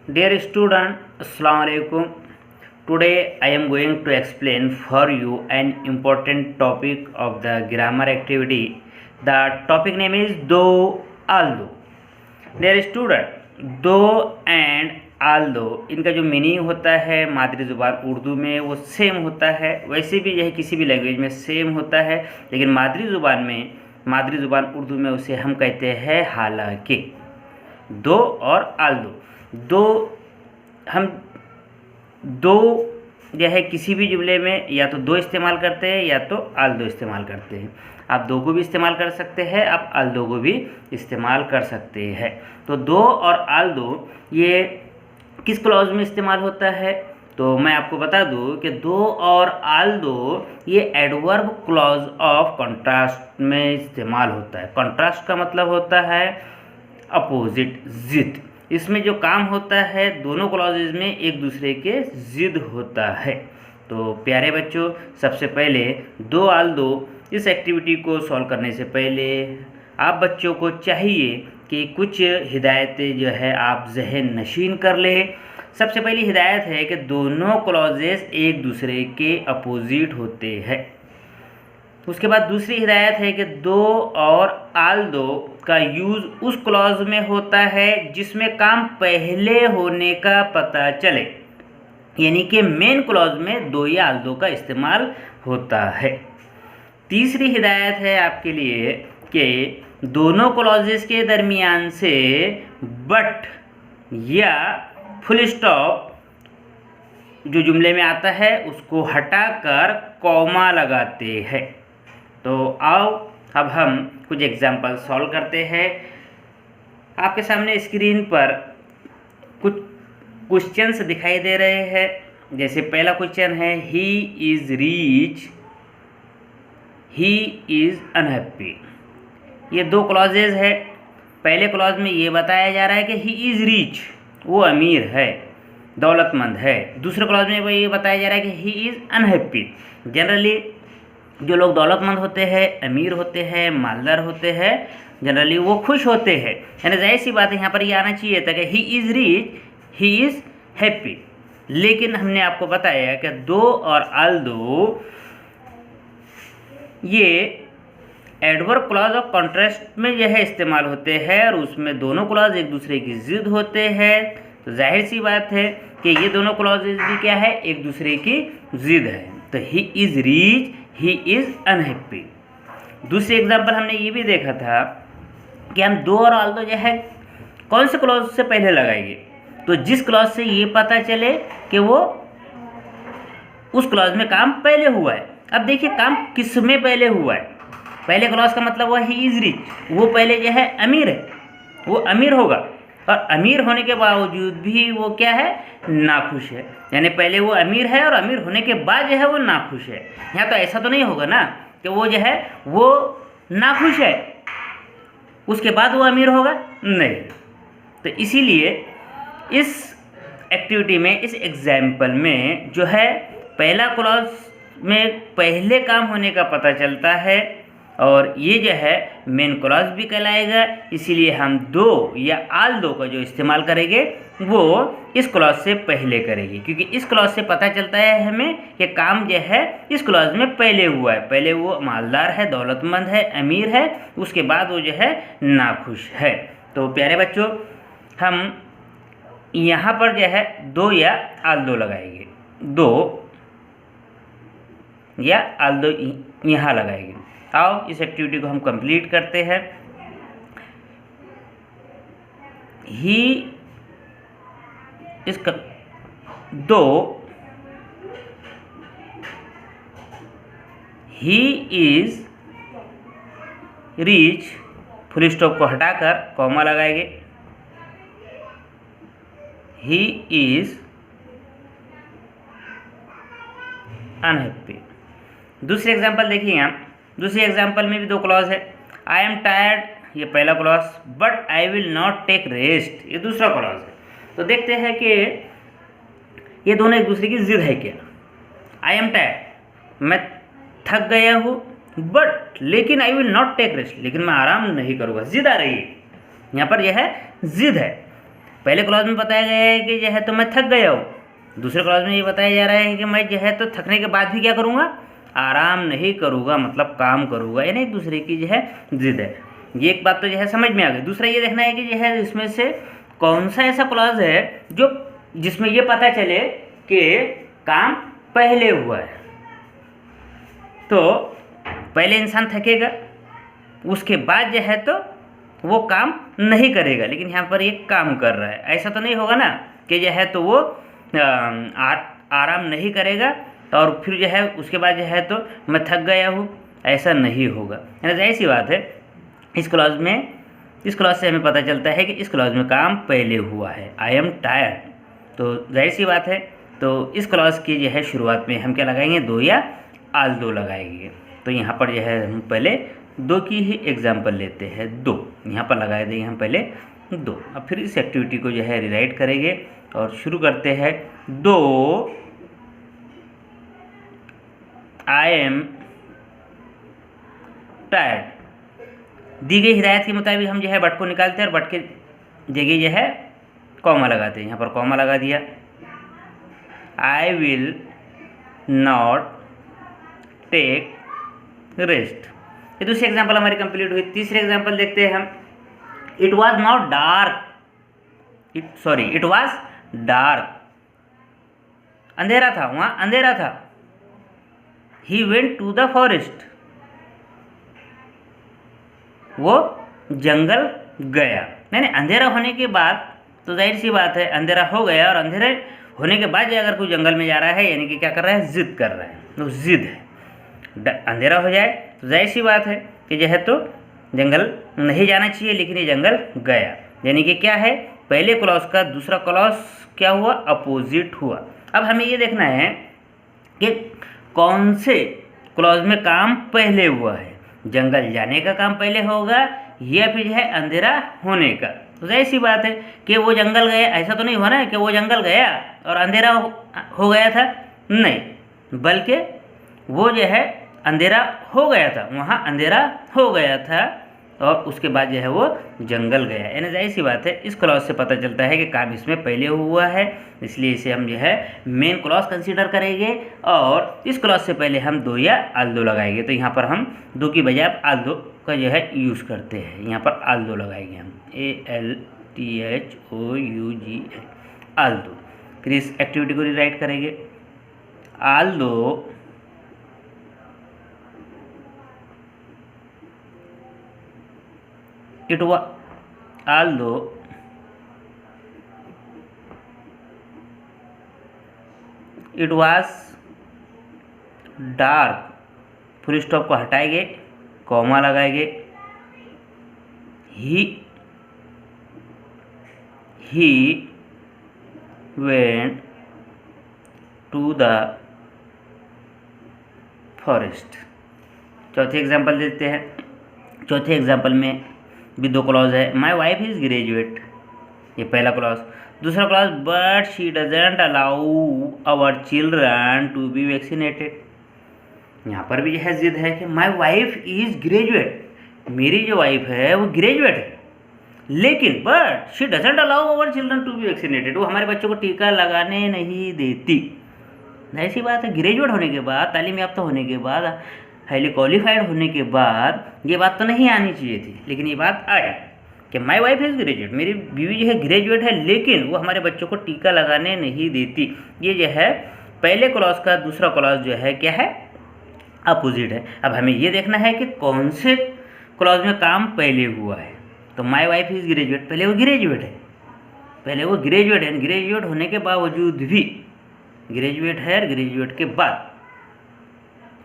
Dear student, Assalamu alaikum. Today I am going to explain for you an important topic of the grammar activity. The topic name is though, although. Dear student, though and although इनका जो meaning होता है मादरी ज़ुबान उर्दू में वो same होता है, वैसे भी यह किसी भी लैंग्वेज में सेम होता है, लेकिन मादरी ज़ुबान उर्दू में उसे हम कहते हैं हालांकि। दो और आल्दो, हम दो यह है किसी भी जुमले में या तो दो इस्तेमाल करते हैं या तो आल्दो इस्तेमाल करते हैं। आप दो को भी इस्तेमाल कर सकते हैं, आप आल्दो को भी इस्तेमाल कर सकते हैं। तो दो और आल्दो ये किस क्लॉज में इस्तेमाल होता है, तो मैं आपको बता दूं कि दो और आल्दो ये एडवर्ब क्लॉज ऑफ कॉन्ट्रास्ट में इस्तेमाल होता है। कॉन्ट्रास्ट का मतलब होता है अपोजिट, जिद। इसमें जो काम होता है दोनों क्लॉजेज में एक दूसरे के जिद होता है। तो प्यारे बच्चों, सबसे पहले दो आल्दो इस एक्टिविटी को सॉल्व करने से पहले आप बच्चों को चाहिए कि कुछ हिदायतें जो है आप ज़हन नशीन कर लें। सबसे पहली हिदायत है कि दोनों क्लॉजेस एक दूसरे के अपोजिट होते हैं। उसके बाद दूसरी हिदायत है कि दो और आल्दो का यूज़ उस क्लॉज में होता है जिसमें काम पहले होने का पता चले, यानी कि मेन क्लॉज में दो या आल्दो का इस्तेमाल होता है। तीसरी हिदायत है आपके लिए कि दोनों क्लॉजेस के दरमियान से बट या फुल स्टॉप जो जुमले में आता है उसको हटाकर कॉमा लगाते हैं। तो आओ अब हम कुछ एग्जाम्पल सॉल्व करते हैं। आपके सामने स्क्रीन पर कुछ क्वेश्चंस दिखाई दे रहे हैं। जैसे पहला क्वेश्चन है he is rich, he is unhappy. ये दो क्लॉजेज है। पहले क्लॉज में ये बताया जा रहा है कि ही इज़ रिच, वो अमीर है, दौलतमंद है। दूसरे क्लॉज में ये बताया जा रहा है कि ही इज़ अनहैप्पी। जनरली जो लोग दौलतमंद होते हैं, अमीर होते हैं, मालदार होते हैं, जनरली वो खुश होते हैं। यानी जाहिर सी बात है यहाँ पर ये आना चाहिए था कि he is rich, he is happy. लेकिन हमने आपको बताया कि दो और आल्दो ये एडवर्ब क्लॉज ऑफ कॉन्ट्रास्ट में यह इस्तेमाल होते हैं और उसमें दोनों क्लॉज एक दूसरे की जिद होते हैं। तो जाहिर सी बात है कि ये दोनों क्लॉजेज भी क्या है, एक दूसरे की जिद है। तो he is rich, he is unhappy. दूसरी एग्जाम्पल हमने ये भी देखा था कि हम दो और आल्दो जो है कौन से क्लॉज से पहले लगाएंगे, तो जिस क्लॉज से ये पता चले कि वो उस क्लॉज में काम पहले हुआ है। अब देखिए काम किस में पहले हुआ है। पहले क्लॉज का मतलब हुआ ही इज़ रिच, वो पहले जो है अमीर है, वो अमीर होगा और अमीर होने के बावजूद भी वो क्या है, नाखुश है। यानी पहले वो अमीर है और अमीर होने के बाद जो है वो नाखुश है। यहाँ तो ऐसा तो नहीं होगा ना कि वो जो है वो नाखुश है उसके बाद वो अमीर होगा, नहीं। तो इसीलिए इस एक्टिविटी में, इस एग्जाम्पल में जो है पहला क्लॉज में पहले काम होने का पता चलता है और ये जो है मेन क्लॉज भी कहलाएगा। इसीलिए हम दो या आल्दो का जो इस्तेमाल करेंगे वो इस क्लॉज से पहले करेंगे, क्योंकि इस क्लॉज से पता चलता है हमें कि काम जो है इस क्लॉज में पहले हुआ है। पहले वो मालदार है, दौलतमंद है, अमीर है, उसके बाद वो जो है नाखुश है। तो प्यारे बच्चों, हम यहाँ पर जो है दो या आल्दो लगाएंगे, दो या आल्दो यहाँ लगाएंगे। आओ इस एक्टिविटी को हम कंप्लीट करते हैं। ही इसका दो, he is rich, full stop को हटाकर कॉमा लगाएंगे। He is unhappy. दूसरी एग्जांपल देखिए आप। दूसरी एग्जांपल में भी दो क्लॉज है। आई एम टायर्ड, ये पहला clause, but I will not take rest, ये दूसरा क्लॉज है। तो देखते हैं कि ये दोनों एक दूसरे की जिद है क्या। आई एम टायर्ड, मैं थक गया हूँ, बट लेकिन I will not take rest, लेकिन मैं आराम नहीं करूँगा, जिद आ रही है। यहाँ पर यह है जिद है। पहले क्लॉज में बताया गया है कि जो है तो मैं थक गया हूँ, दूसरे क्लॉज में ये बताया जा रहा है कि मैं जो है तो थकने के बाद भी क्या करूँगा, आराम नहीं करूँगा, मतलब काम करूँगा। यानी एक दूसरे की जो है जिद है। ये एक बात तो जो है समझ में आ गई। दूसरा ये देखना है कि जो है इसमें से कौन सा ऐसा क्लॉज है जो जिसमें ये पता चले कि काम पहले हुआ है। तो पहले इंसान थकेगा, उसके बाद जो है तो वो काम नहीं करेगा, लेकिन यहाँ पर ये काम कर रहा है। ऐसा तो नहीं होगा ना कि जो है तो वो आराम नहीं करेगा और फिर जो है उसके बाद जो है तो मैं थक गया हूँ, ऐसा नहीं होगा। यानी जाहिर सी बात है इस क्लॉज से हमें पता चलता है कि इस क्लॉज में काम पहले हुआ है, आई एम टायर्ड। तो जाहिर सी बात है तो इस क्लॉज की जो है शुरुआत में हम क्या लगाएंगे, दो या आल दो लगाएंगे। तो यहाँ पर जो है हम पहले दो की ही एग्जाम्पल लेते हैं, दो यहाँ पर लगाए देंगे हम पहले दो। अब फिर इस एक्टिविटी को जो है रिराइट करेंगे और शुरू करते हैं। दो आई एम टायर्ड। दी गई हिदायत के मुताबिक हम जो है बट को निकालते हैं और बट के जगह जो है कॉमा लगाते हैं। यहाँ पर कॉमा लगा दिया। I will not take rest. ये दूसरी एग्जाम्पल हमारी कंप्लीट हुई। तीसरे एग्जाम्पल देखते हैं हम। It was not dark, it was dark. अंधेरा था, वहाँ अंधेरा था। He went to the forest, वो जंगल गया। नहीं, अंधेरा होने के बाद तो जाहिर सी बात है अंधेरा हो गया, और अंधेरे होने के बाद अगर कोई जंगल में जा रहा है यानी कि क्या कर रहा है, जिद कर रहा है। तो जिद है, अंधेरा हो जाए तो जाहिर सी बात है कि जो है तो जंगल नहीं जाना चाहिए, लेकिन ये जंगल गया। यानी कि क्या है, पहले क्लॉज का दूसरा क्लॉज क्या हुआ, अपोजिट हुआ। अब हमें ये देखना है कि कौन से क्लॉज में काम पहले हुआ है, जंगल जाने का काम पहले होगा या फिर है अंधेरा होने का। तो जाहिर सी बात है कि वो जंगल गया, ऐसा तो नहीं हुआ ना कि वो जंगल गया और अंधेरा हो गया था, नहीं, बल्कि वो जो है अंधेरा हो गया था, वहाँ अंधेरा हो गया था और उसके बाद जो है वो जंगल गया। यानी जाहिर सी बात है इस क्लॉज से पता चलता है कि काम इसमें पहले हुआ है, इसलिए इसे हम जो है मेन क्लॉज कंसीडर करेंगे और इस क्लॉज से पहले हम दो या आल दो लगाएंगे। तो यहाँ पर हम दो की बजाय आल दो का जो है यूज़ करते हैं। यहाँ पर आल दो लगाएंगे हम, ALTHOUGH, आल दो। फिर इस एक्टिविटी को रिराइट करेंगे। आल दो although it was dark, full stop को हटाएंगे, कॉमा लगाएंगे। he went to the forest। चौथे एग्जाम्पल देते हैं। चौथे एग्जाम्पल में भी दो क्लॉज है। माई वाइफ इज़ ग्रेजुएट, ये पहला क्लॉज। दूसरा clause, but she doesn't allow our children to be vaccinated. यहाँ पर भी यह जिद है कि माई वाइफ इज़ ग्रेजुएट, मेरी जो वाइफ है वो ग्रेजुएट है, लेकिन but she doesn't allow our children to be vaccinated, वो हमारे बच्चों को टीका लगाने नहीं देती। ऐसी बात है, ग्रेजुएट होने के बाद, तालीम याफ्ता होने के बाद, हाईली क्वालिफाइड होने के बाद ये बात तो नहीं आनी चाहिए थी, लेकिन ये बात आई कि माई वाइफ इज़ ग्रेजुएट, मेरी बीवी जो है ग्रेजुएट है, लेकिन वो हमारे बच्चों को टीका लगाने नहीं देती। ये जो है पहले क्लॉज का दूसरा क्लॉज जो है क्या है, अपोजिट है। अब हमें ये देखना है कि कौन से क्लॉज में काम पहले हुआ है। तो माई वाइफ इज़ ग्रेजुएट, पहले वो ग्रेजुएट है, ग्रेजुएट होने के बावजूद भी ग्रेजुएट है, और ग्रेजुएट के बाद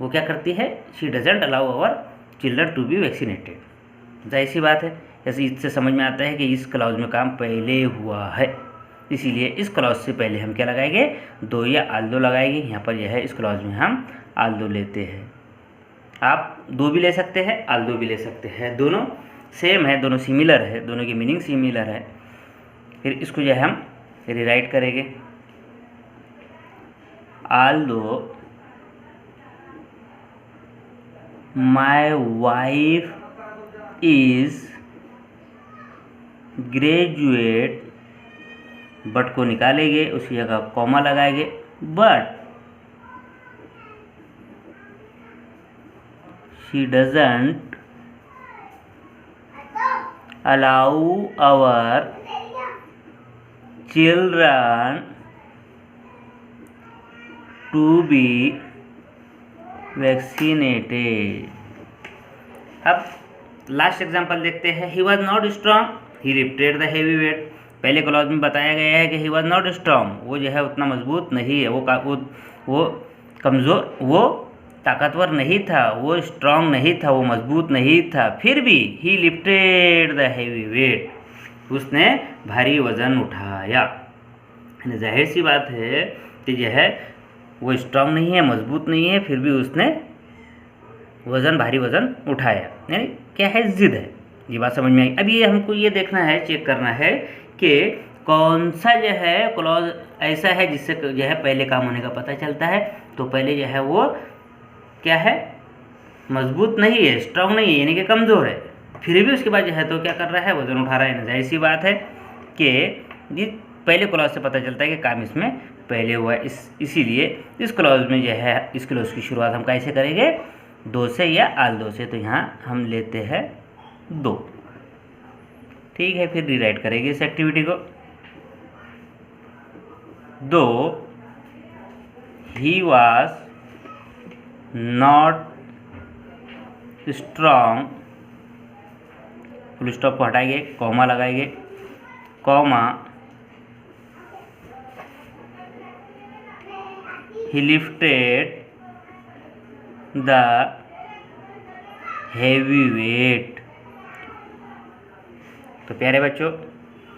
वो क्या करती है, she doesn't allow our children to be vaccinated. जाहिर सी बात है, ऐसे इससे समझ में आता है कि इस क्लॉज में काम पहले हुआ है, इसीलिए इस क्लॉज से पहले हम क्या लगाएंगे, दो या आल दो लगाएंगे। यहाँ पर यह है इस क्लॉज में हम आल दो लेते हैं। आप दो भी ले सकते हैं, आल दो भी ले सकते हैं, दोनों सेम है, दोनों सिमिलर है, दोनों की मीनिंग सिमिलर है। फिर इसको जो है हम रिराइट करेंगे। आल दो my wife is graduate, but को निकालेंगे, उसी जगह कॉमा लगाएंगे। But she doesn't allow our children to be vaccinated. अब लास्ट एग्जांपल देखते हैं। He was not strong, he lifted the heavy weight. पहले क्लॉज में बताया गया है कि ही वॉज नॉट स्ट्रांग, वो जो है उतना मजबूत नहीं है, वो कमज़ोर, वो ताकतवर नहीं था, वो स्ट्रांग नहीं था, वो मजबूत नहीं था, फिर भी ही लिफ्टेड द हैवी वेट, उसने भारी वज़न उठाया। जाहिर सी बात है कि जो है वो स्ट्रांग नहीं है, मजबूत नहीं है, फिर भी उसने भारी वज़न उठाया। यानी क्या है, जिद है। ये बात समझ में आई। अब ये हमको ये देखना है, चेक करना है कि कौन सा जो है क्लॉज ऐसा है जिससे जो है पहले काम होने का पता चलता है। तो पहले जो है वो क्या है, मजबूत नहीं है, स्ट्रांग नहीं है, यानी कि कमज़ोर है, फिर भी उसके बाद जो है तो क्या कर रहा है, वज़न उठा रहा है। जाहिर सी बात है कि ये पहले क्लॉज से पता चलता है कि काम इसमें पहले हुआ है। इसीलिए इस क्लॉज में जो है, इस क्लॉज की शुरुआत हम कैसे करेंगे, 2 से या आल 2 से। तो यहाँ हम लेते हैं 2, ठीक है। फिर रीराइट करेंगे इस एक्टिविटी को। 2 ही was not strong, full stop को हटाएंगे, कॉमा लगाएंगे, comma he lifted the heavy weight। तो प्यारे बच्चों,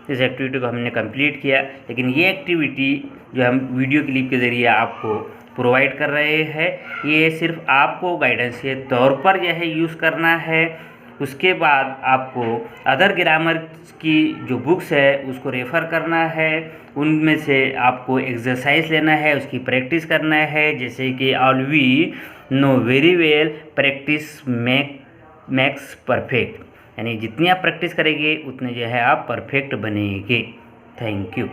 इस एक्टिविटी को हमने कंप्लीट किया, लेकिन ये एक्टिविटी जो हम वीडियो क्लिप के ज़रिए आपको प्रोवाइड कर रहे हैं, ये सिर्फ आपको गाइडेंस के तौर पर जो है यूज़ करना है। उसके बाद आपको अदर ग्रामर की जो बुक्स है उसको रेफ़र करना है, उनमें से आपको एक्सरसाइज लेना है, उसकी प्रैक्टिस करना है। जैसे कि all we know very well, practice makes perfect, यानी जितनी आप प्रैक्टिस करेंगे उतने जो है आप परफेक्ट बनेंगे। Thank you.